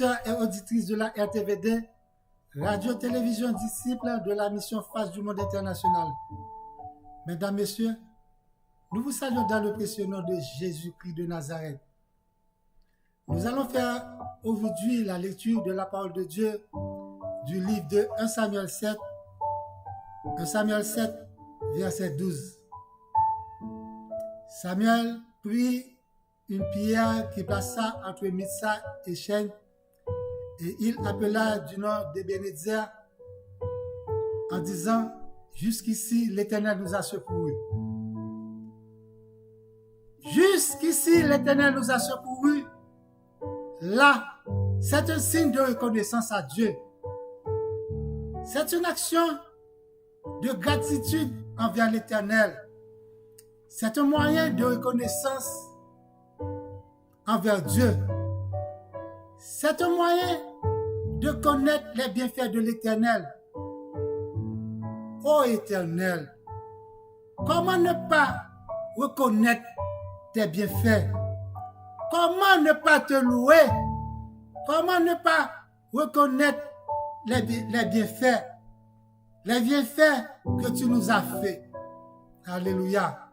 auditeurs et auditrices de la RTVD, Radio-Télévision disciple de la mission Face du Monde International. Mesdames, Messieurs, nous vous saluons dans le précieux nom de Jésus-Christ de Nazareth. Nous allons faire aujourd'hui la lecture de la parole de Dieu du livre de 1 Samuel 7, verset 12. Samuel prit une pierre qui passa entre Mitsah et Shen, et il appela du nom d'Ebenezer en disant: Jusqu'ici l'Éternel nous a secourus. Jusqu'ici l'Éternel nous a secourus. Là, c'est un signe de reconnaissance à Dieu. C'est une action de gratitude envers l'Éternel. C'est un moyen de reconnaissance envers Dieu. C'est un moyen de connaître les bienfaits de l'Éternel. Ô Éternel, comment ne pas reconnaître tes bienfaits? Comment ne pas te louer? Comment ne pas reconnaître les bienfaits que tu nous as faits? Alléluia.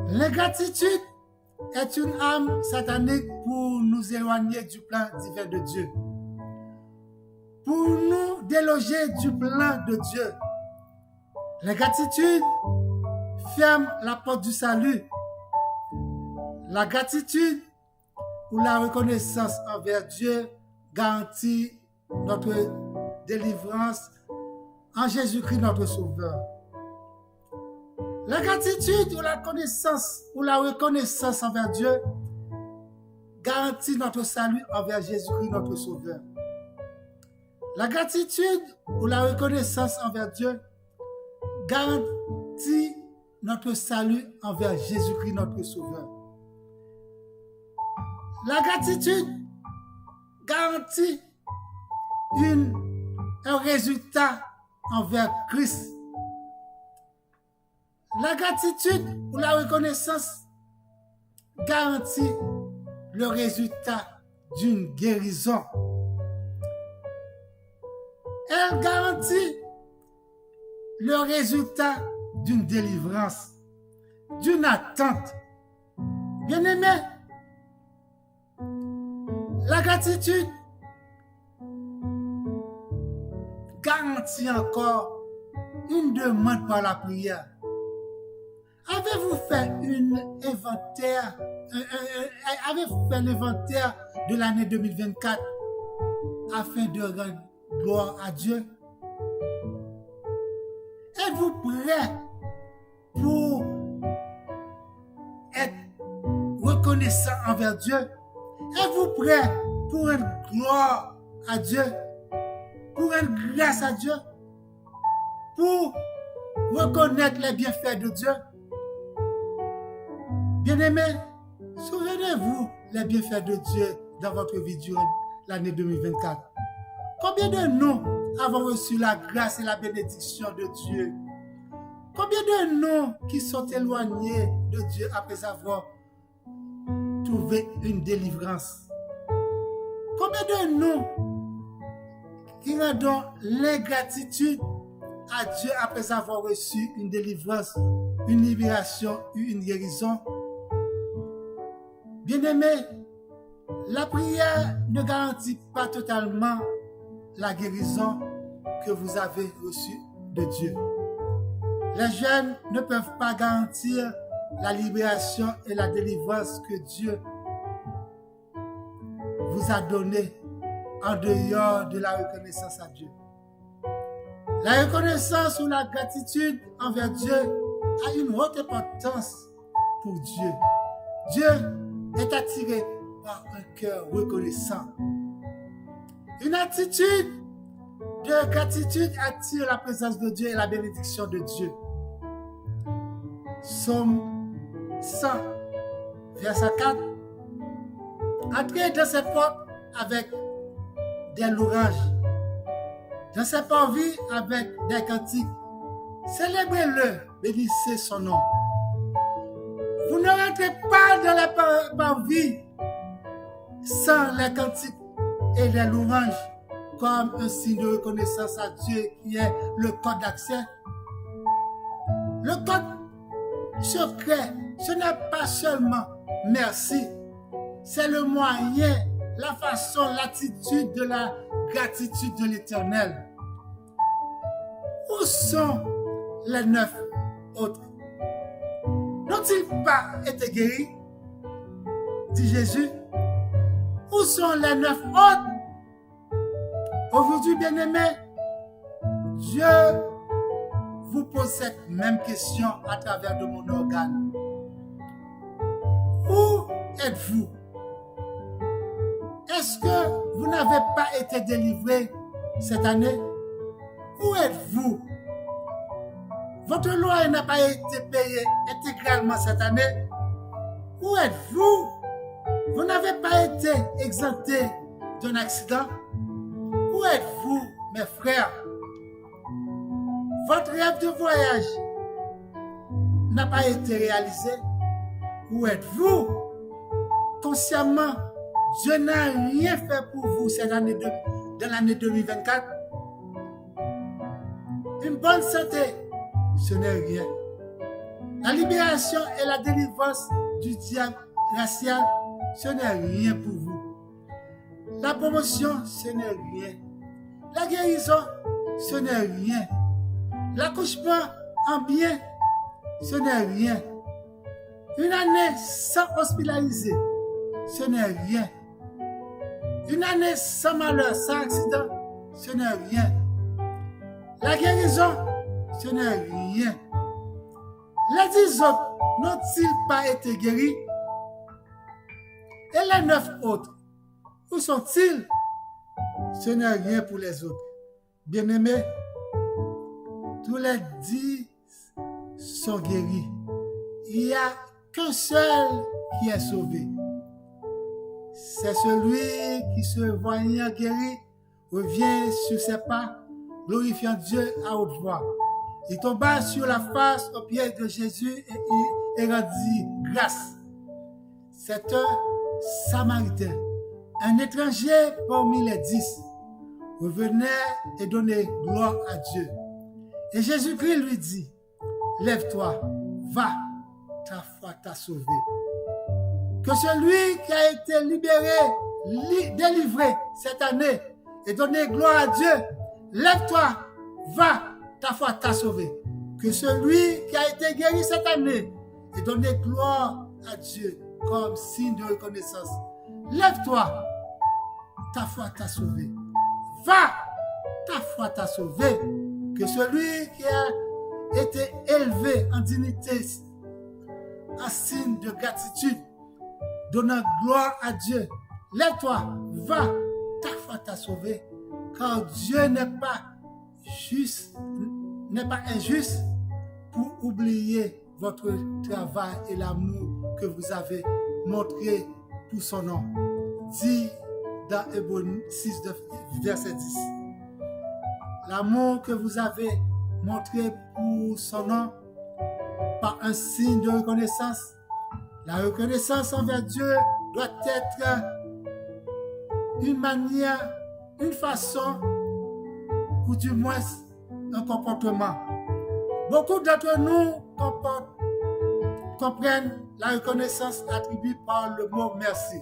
L'ingratitude est une arme satanique pour nous éloigner du plan divin de Dieu, pour nous déloger du plan de Dieu. L'ingratitude ferme la porte du salut. La gratitude ou la reconnaissance envers Dieu garantit notre délivrance en Jésus-Christ notre Sauveur. La gratitude ou la connaissance ou la reconnaissance envers Dieu garantit notre salut envers Jésus-Christ notre Sauveur. La gratitude ou la reconnaissance envers Dieu garantit notre salut envers Jésus-Christ notre Sauveur. La gratitude garantit un résultat envers Christ. La gratitude ou la reconnaissance garantit le résultat d'une guérison. Elle garantit le résultat d'une délivrance, d'une attente. Bien-aimés, la gratitude garantit encore une demande par la prière. Avez-vous fait l'inventaire de l'année 2024 afin de rendre gloire à Dieu? Êtes-vous prêt pour être reconnaissant envers Dieu? Êtes-vous prêt pour rendre gloire à Dieu? Pour rendre grâce à Dieu? Pour reconnaître les bienfaits de Dieu? Bien-aimés, souvenez-vous les bienfaits de Dieu dans votre vie durant l'année 2024. Combien de nous avons reçu la grâce et la bénédiction de Dieu? Combien de nous qui sont éloignés de Dieu après avoir trouvé une délivrance? Combien de nous qui rendons l'ingratitude à Dieu après avoir reçu une délivrance, une libération ou une guérison? Bien-aimés, la prière ne garantit pas totalement la guérison que vous avez reçue de Dieu. Les jeunes ne peuvent pas garantir la libération et la délivrance que Dieu vous a donnée en dehors de la reconnaissance à Dieu. La reconnaissance ou la gratitude envers Dieu a une haute importance pour Dieu. Dieu est attiré par un cœur reconnaissant. Une attitude de gratitude attire la présence de Dieu et la bénédiction de Dieu. Psaume 100, verset 4. Entrez dans ses portes avec des louanges, dans ses parvis avec des cantiques. Célébrez-le, bénissez son nom. Vous ne rentrez pas dans les parvis sans les cantiques et des louanges comme un signe de reconnaissance à Dieu qui est le code d'accès. Le code secret, ce n'est pas seulement merci, c'est le moyen, la façon, l'attitude de la gratitude de l'Éternel. Où sont les 9 autres? N'ont-ils pas été guéris? Dit Jésus. Où sont les 9 autres? Aujourd'hui, bien-aimés, Dieu vous pose cette même question à travers de mon organe. Où êtes-vous? Est-ce que vous n'avez pas été délivré cette année? Où êtes-vous? Votre loyer n'a pas été payé intégralement cette année. Où êtes-vous? Vous n'avez pas été exempté d'un accident. Où êtes-vous, mes frères? Votre rêve de voyage n'a pas été réalisé. Où êtes-vous? Consciemment, Dieu n'a rien fait pour vous cette année dans l'année 2024. Une bonne santé, ce n'est rien. La libération et la délivrance du diable racial, ce n'est rien pour vous. La promotion, ce n'est rien. La guérison, ce n'est rien. L'accouchement en bien, ce n'est rien. Une année sans hospitaliser, ce n'est rien. Une année sans malheur, sans accident, ce n'est rien. La guérison, ce n'est rien. Les 10 autres n'ont-ils pas été guéris? Et les 9 autres, où sont-ils? Ce n'est rien pour les autres. Bien-aimés, tous les 10 sont guéris. Il n'y a qu'un seul qui est sauvé. C'est celui qui, se voyant guéri, revient sur ses pas, glorifiant Dieu à haute voix. Il tomba sur la face aux pieds de Jésus et rendit grâce. C'est un Samaritain, un étranger parmi les 10, revenait et donnait gloire à Dieu. Et Jésus-Christ lui dit, lève-toi, va, ta foi t'a sauvé. Que celui qui a été libéré, délivré cette année et donné gloire à Dieu, lève-toi, va, ta foi t'a sauvé. Que celui qui a été guéri cette année et donné gloire à Dieu comme signe de reconnaissance, lève-toi, ta foi t'a sauvé. Va, ta foi t'a sauvé. Que celui qui a été élevé en dignité, en signe de gratitude, donnant gloire à Dieu, lève-toi, va, ta foi t'a sauvé. Car Dieu n'est pas injuste pour oublier votre travail et l'amour que vous avez montré pour son nom. Dit dans Hébreux 6, verset 10. L'amour que vous avez montré pour son nom par un signe de reconnaissance. La reconnaissance envers Dieu doit être une manière, une façon, ou du moins un comportement. Beaucoup d'entre nous comprennent la reconnaissance attribuée par le mot merci.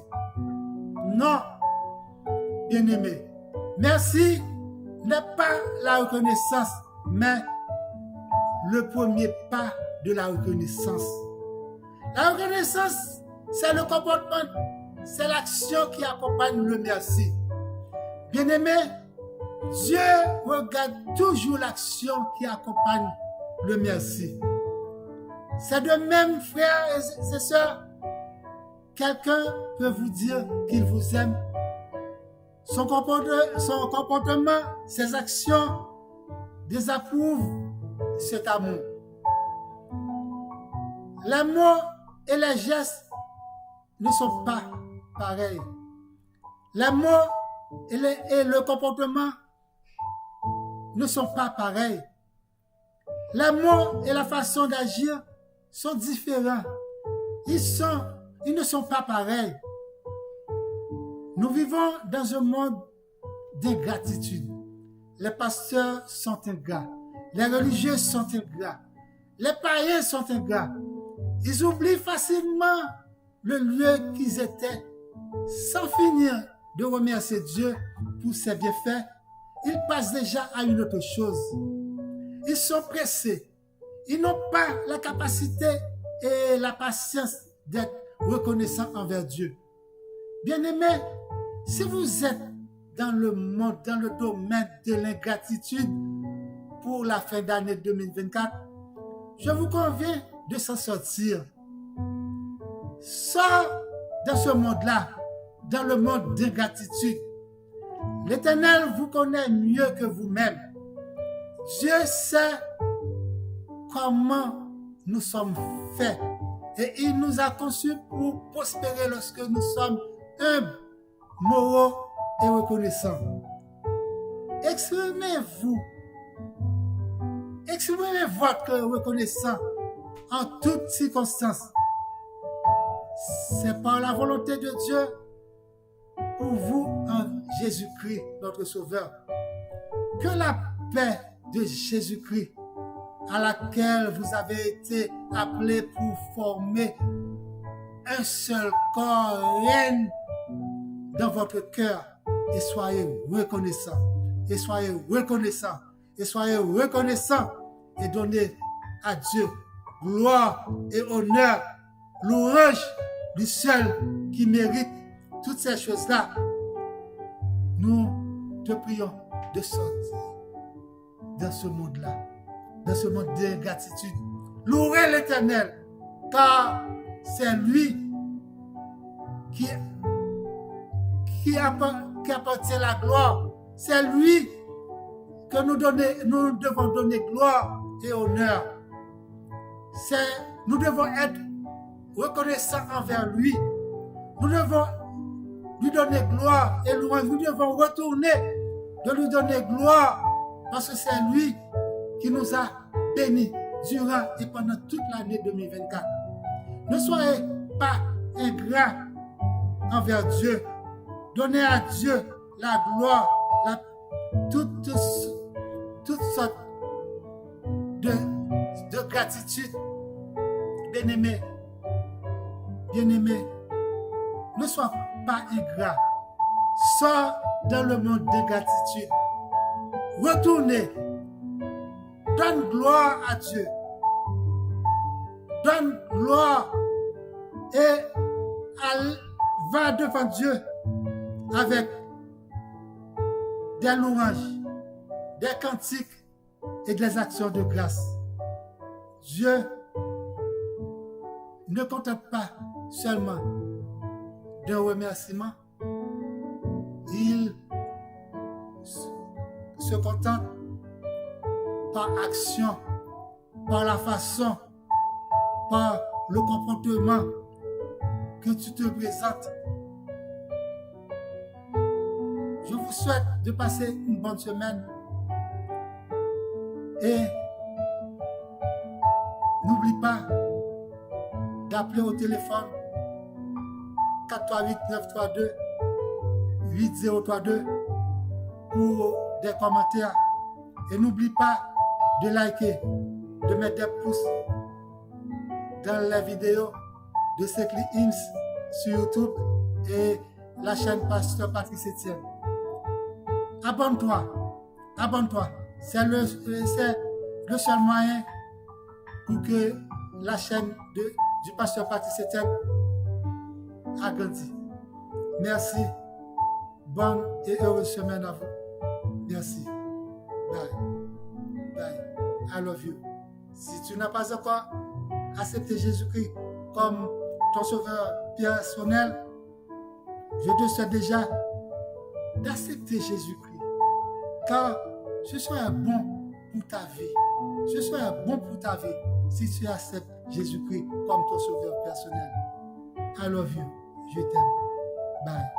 Non, bien-aimé, merci n'est pas la reconnaissance, mais le premier pas de la reconnaissance. La reconnaissance, c'est le comportement, c'est l'action qui accompagne le merci. Bien-aimé, Dieu regarde toujours l'action qui accompagne le merci. C'est de même, frères et sœurs, quelqu'un peut vous dire qu'il vous aime. Son comportement, ses actions désapprouvent cet amour. Les mots et les gestes ne sont pas pareils. Les mots et le comportement ne sont pas pareils. Les mots et la façon d'agir sont différents. Ils ne sont pas pareils. Nous vivons dans un monde d'ingratitude. Les pasteurs sont ingrats. Les religieux sont ingrats. Les païens sont ingrats. Ils oublient facilement le lieu qu'ils étaient. Sans finir de remercier Dieu pour ses bienfaits, ils passent déjà à une autre chose. Ils sont pressés. Ils n'ont pas la capacité et la patience d'être reconnaissants envers Dieu. Bien-aimés, si vous êtes dans le monde, dans le domaine de l'ingratitude pour la fin d'année 2024, je vous conviens de s'en sortir. Sors dans ce monde-là, dans le monde d'ingratitude. L'Éternel vous connaît mieux que vous-même. Dieu sait comment nous sommes faits et il nous a conçus pour prospérer lorsque nous sommes humbles, moraux et reconnaissants. Exprimez votre reconnaissance en toutes circonstances. C'est par la volonté de Dieu pour vous en Jésus-Christ, notre Sauveur. Que la paix de Jésus-Christ, à laquelle vous avez été appelés pour former un seul corps, règne dans votre cœur, et soyez reconnaissants, et soyez reconnaissants, et soyez reconnaissants, et donnez à Dieu gloire et honneur, louange du seul qui mérite toutes ces choses-là. Nous te prions de sortir dans ce monde-là, dans ce monde d'ingratitude. Louez l'Éternel, car c'est lui qui appartient la gloire. C'est lui que nous devons donner gloire et honneur. Nous devons être reconnaissants envers lui. Nous devons lui donner gloire et louange. Nous devons retourner de lui donner gloire parce que c'est lui qui nous a bénis durant et pendant toute l'année 2024. Ne soyez pas ingrats envers Dieu. Donnez à Dieu la gloire, toutes sortes de gratitude. Bien-aimés, ne sois pas ingrat. Sors dans le monde d'ingratitude. Retournez. Donne gloire à Dieu. Donne gloire et va devant Dieu avec des louanges, des cantiques et des actions de grâce. Dieu ne contente pas seulement d'un remerciement, il se contente par action, par la façon, par le comportement que tu te présentes. Je vous souhaite de passer une bonne semaine et n'oublie pas d'appeler au téléphone 438-932-8032 pour des commentaires. Et n'oublie pas de liker, de mettre des pouces dans la vidéo de Secli Hymns sur YouTube et la chaîne Pasteur Patrice Etienne. Abonne-toi. C'est le seul moyen pour que la chaîne du Pasteur Patrice Etienne agrandisse. Merci. Bonne et heureuse semaine à vous. Merci. Bye. I love you. Si tu n'as pas encore accepté Jésus-Christ comme ton sauveur personnel, je te souhaite déjà d'accepter Jésus-Christ. Car ce serait bon pour ta vie. Ce serait bon pour ta vie si tu acceptes Jésus-Christ comme ton sauveur personnel. I love you. Je t'aime. Bye.